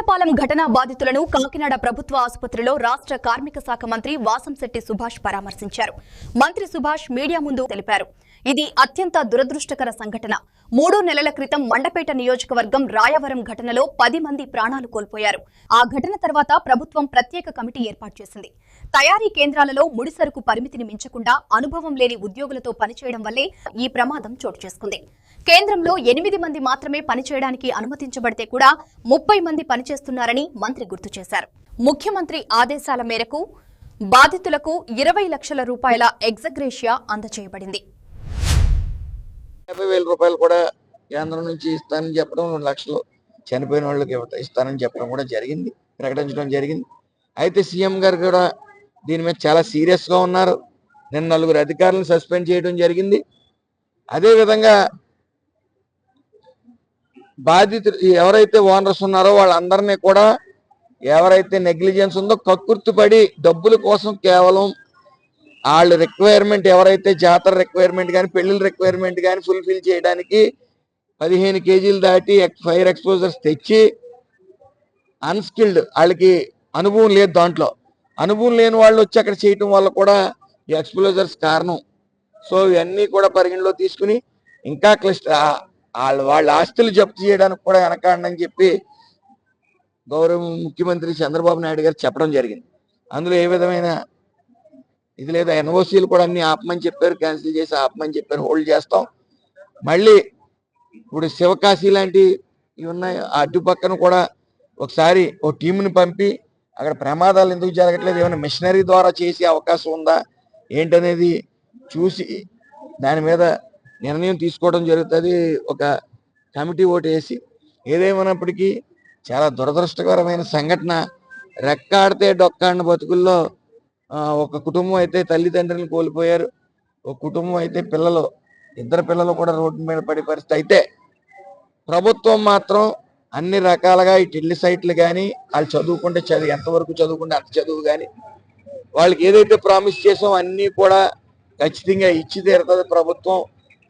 రావులపాలెం ఘటనా బాధితులను కాకినాడ ప్రభుత్వ ఆసుపత్రిలో రాష్ట్ర కార్మిక శాఖ మంత్రి వాసంశెట్టి సుభాష్ పరామర్శించారు. మంత్రి సుభాష్ మీడియా ముందు తెలిపారు, ఇది అత్యంత దురదృష్టకర సంఘటన. 3 నెలల క్రితం మండపేట నియోజకవర్గం రాయవరం ఘటనలో 10 మంది ప్రాణాలు కోల్పోయారు. ఆ ఘటన తర్వాత ప్రభుత్వం ప్రత్యేక కమిటీ ఏర్పాటు చేసింది. తయారీ కేంద్రాలలో ముడిసరుకు పరిమితిని మించకుండా అనుభవం లేని ఉద్యోగులతో పనిచేయడం వల్లే ఈ ప్రమాదం చోటు చేసుకుంది. కేంద్రంలో 8 మంది మాత్రమే పనిచేయడానికి అనుమతించబడితే కూడా 30 మంది పనిచేస్తున్నారని మంత్రి గుర్తు చేశారు. ముఖ్యమంత్రి ఆదేశాల మేరకు బాధితులకు 20 లక్షల రూపాయల ఎగ్జగ్రేషియా అందజేయబడింది. 50,000 రూపాయలు కూడా కేంద్రం నుంచి ఇస్తానని చెప్పడం, 2 లక్షలు చనిపోయిన వాళ్ళకి ఇస్తానని చెప్పడం కూడా జరిగింది, ప్రకటించడం జరిగింది. అయితే సీఎం గారు కూడా దీని మీద చాలా సీరియస్గా ఉన్నారు. నిన్న 4 అధికారులను సస్పెండ్ చేయడం జరిగింది. అదేవిధంగా బాధితులు ఎవరైతే ఓనర్స్ ఉన్నారో వాళ్ళందరినీ కూడా ఎవరైతే నెగ్లిజెన్స్ ఉందో కక్కుర్తిపడి డబ్బుల కోసం కేవలం వాళ్ళ రిక్వైర్మెంట్ ఎవరైతే జాతర రిక్వైర్మెంట్ కానీ పెళ్లిళ్ళ రిక్వైర్మెంట్ కానీ ఫుల్ఫిల్ చేయడానికి 15 కేజీలు దాటి ఫైర్ ఎక్స్పోజర్స్ తెచ్చి అన్స్కిల్డ్, వాళ్ళకి అనుభవం లేదు, దాంట్లో అనుభవం లేని వాళ్ళు వచ్చి అక్కడ చేయటం వల్ల కూడా ఈ ఎక్స్పోజర్స్ కారణం. సో ఇవన్నీ కూడా పరిగణలో తీసుకుని ఇంకా వాళ్ళ ఆస్తులు జప్తు చేయడానికి కూడా వెనకాడని చెప్పి గౌరవ ముఖ్యమంత్రి చంద్రబాబు నాయుడు గారు చెప్పడం జరిగింది. అందులో ఏ విధమైన ఇది లేదా ఎన్ఓసీలు కూడా అన్ని ఆపమని చెప్పారు, క్యాన్సిల్ చేసి ఆపమని చెప్పారు, హోల్డ్ చేస్తాం. మళ్ళీ ఇప్పుడు శివకాశి లాంటి ఇవి ఉన్నాయి, అటు పక్కన కూడా ఒకసారి ఓ టీంని పంపి అక్కడ ప్రమాదాలు ఎందుకు జరగట్లేదు, ఏమైనా మిషనరీ ద్వారా చేసే అవకాశం ఉందా ఏంటనేది చూసి దాని మీద నిర్ణయం తీసుకోవడం జరుగుతుంది. ఒక కమిటీ ఓటు వేసి ఏదేమైనప్పటికీ చాలా దురదృష్టకరమైన సంఘటన. రెక్కాడితే డొక్కాడిన బతుకుల్లో ఒక కుటుంబం అయితే తల్లిదండ్రులను కోల్పోయారు, ఒక కుటుంబం అయితే ఇద్దరు పిల్లలు కూడా రోడ్డు మీద పడే పరిస్థితి. అయితే ప్రభుత్వం మాత్రం అన్ని రకాలుగా ఈ టిల్లి సైట్లు కానీ వాళ్ళు చదువుకుంటే ఎంతవరకు చదువుకుంటే అంత చదువు కానీ వాళ్ళకి ఏదైతే ప్రామిస్ చేసామో అన్నీ కూడా ఖచ్చితంగా ఇచ్చి తీరుతుంది ప్రభుత్వం.